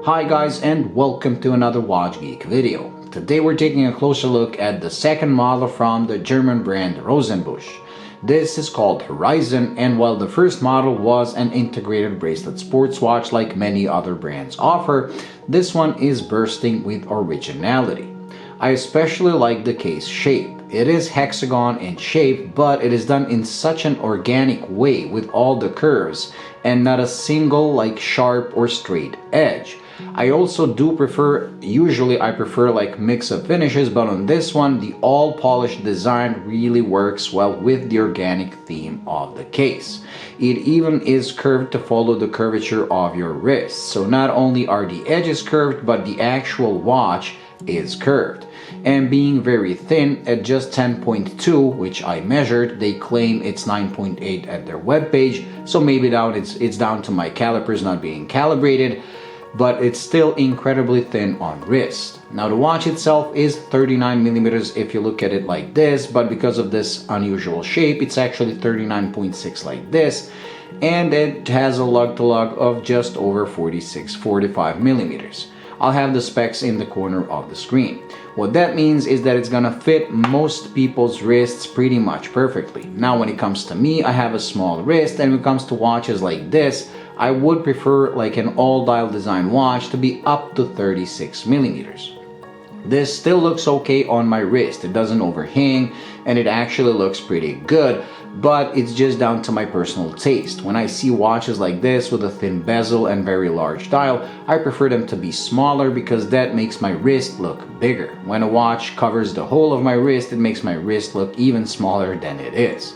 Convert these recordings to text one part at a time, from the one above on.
Hi guys, and welcome to another Watch Geek video. Today we're taking a closer look at the second model from the German brand Rosenbusch. This is called Horizon, and while the first model was an integrated bracelet sports watch like many other brands offer, this one is bursting with originality. I especially like the case shape. It is hexagon in shape, but it is done in such an organic way with all the curves and not a single sharp or straight edge. I also do prefer, usually I prefer mix of finishes, but on this one the all polished design really works well with the organic theme of the case. It even is curved to follow the curvature of your wrist, so not only are the edges curved, but the actual watch is curved. And being very thin at just 10.2, which I measured, they claim it's 9.8 at their webpage, so maybe it's down to my calipers not being calibrated, but it's still incredibly thin on wrist. Now the watch itself is 39 millimeters if you look at it like this, but because of this unusual shape, it's actually 39.6 like this, and it has a lug-to-lug of just over 45 millimeters. I'll have the specs in the corner of the screen. What that means is that it's gonna fit most people's wrists pretty much perfectly. Now when it comes to me, I have a small wrist, and when it comes to watches like this, I would prefer an all dial design watch to be up to 36 millimeters. This still looks okay on my wrist. It doesn't overhang, and it actually looks pretty good, but it's just down to my personal taste. When I see watches like this with a thin bezel and very large dial, I prefer them to be smaller because that makes my wrist look bigger. When a watch covers the whole of my wrist, it makes my wrist look even smaller than it is.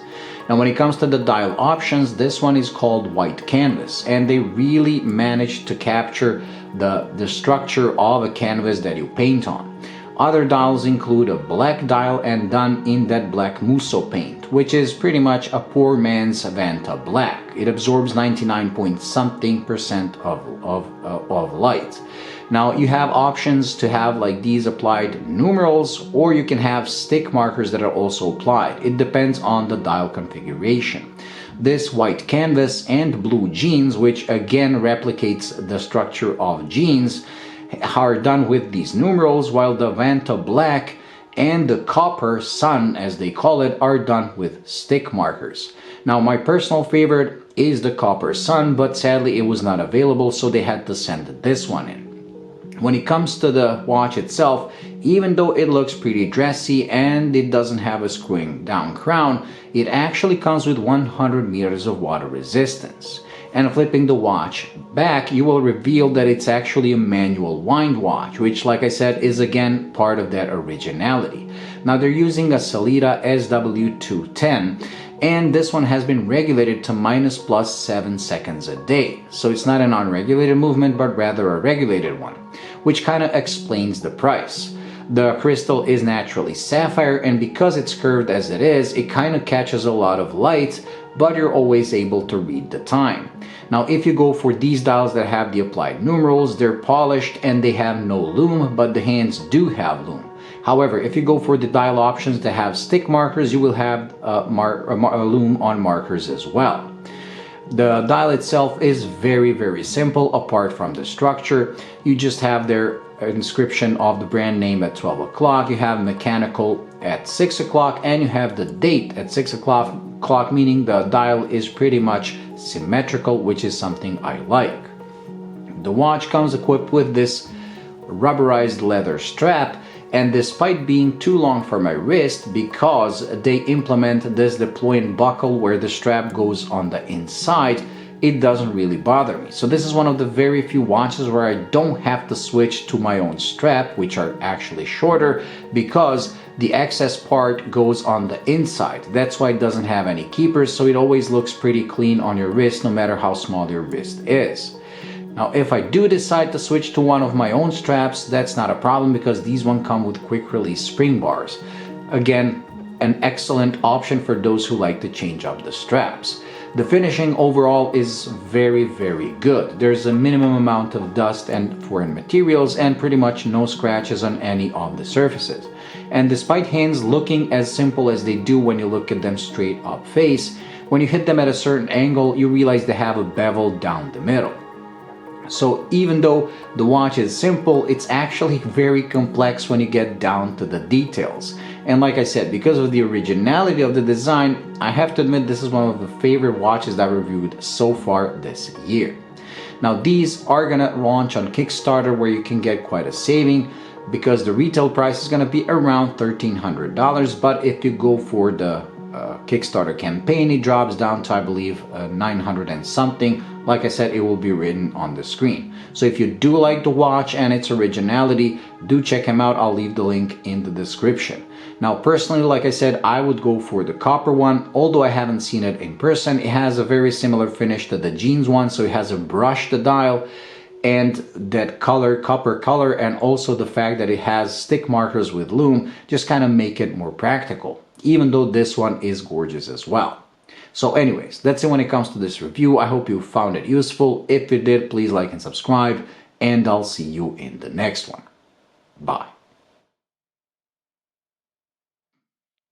Now when it comes to the dial options, this one is called white canvas, and they really managed to capture the structure of a canvas that you paint on. Other dials include a black dial and done in that black Musso paint, which is pretty much a poor man's Vanta black. It absorbs 99.something% of light. Now you have options to have these applied numerals, or you can have stick markers that are also applied. It depends on the dial configuration. This white canvas and blue jeans, which again replicates the structure of jeans, are done with these numerals, while the Vanta black and the copper sun, as they call it, are done with stick markers. Now my personal favorite is the copper sun, but sadly it was not available, so they had to send this one in. When it comes to the watch itself, even though it looks pretty dressy and it doesn't have a screwing down crown, it actually comes with 100 meters of water resistance. And flipping the watch back, you will reveal that it's actually a manual wind watch, which, like I said, is again part of that originality. Now they're using a Sellita SW210, and this one has been regulated to -+7 seconds a day. So it's not an unregulated movement, but rather a regulated one, which kind of explains the price. The crystal is naturally sapphire, and because it's curved as it is, it kind of catches a lot of light, but you're always able to read the time. Now if you go for these dials that have the applied numerals, they're polished and they have no lume, but the hands do have lume. However, if you go for the dial options that have stick markers, you will have a lume on markers as well. The dial itself is very simple. Apart from the structure, you just have their inscription of the brand name at 12 o'clock, you have mechanical at 6 o'clock, and you have the date at 6 o'clock, meaning the dial is pretty much symmetrical, which is something I like. The watch comes equipped with this rubberized leather strap, and despite being too long for my wrist, because they implement this deploying buckle where the strap goes on the inside, it doesn't really bother me. So this is one of the very few watches where I don't have to switch to my own strap, which are actually shorter, because the excess part goes on the inside. That's why it doesn't have any keepers, so it always looks pretty clean on your wrist no matter how small your wrist is. Now if I do decide to switch to one of my own straps, that's not a problem because these one come with quick release spring bars. Again, an excellent option for those who like to change up the straps. The finishing overall is very good. There's a minimum amount of dust and foreign materials and pretty much no scratches on any of the surfaces. And despite hands looking as simple as they do when you look at them straight up face, when you hit them at a certain angle, you realize they have a bevel down the middle. So even though the watch is simple, it's actually very complex when you get down to the details. And like I said, because of the originality of the design, I have to admit this is one of the favorite watches that I've reviewed so far this year. Now these are gonna launch on Kickstarter, where you can get quite a saving, because the retail price is gonna be around $1,300, but if you go for the Kickstarter campaign, it drops down to, I believe, 900 and something. Like I said, it will be written on the screen. So if you do like the watch and its originality, do check him out. I'll leave the link in the description. Now personally, like I said, I would go for the copper one, although I haven't seen it in person. It has a very similar finish to the jeans one, so it has a brushed dial, and that color, copper color, and also the fact that it has stick markers with lume just kind of make it more practical, even though this one is gorgeous as well. So anyways, that's it when it comes to this review. I hope you found it useful. If you did, please like and subscribe, and I'll see you in the next one. Bye.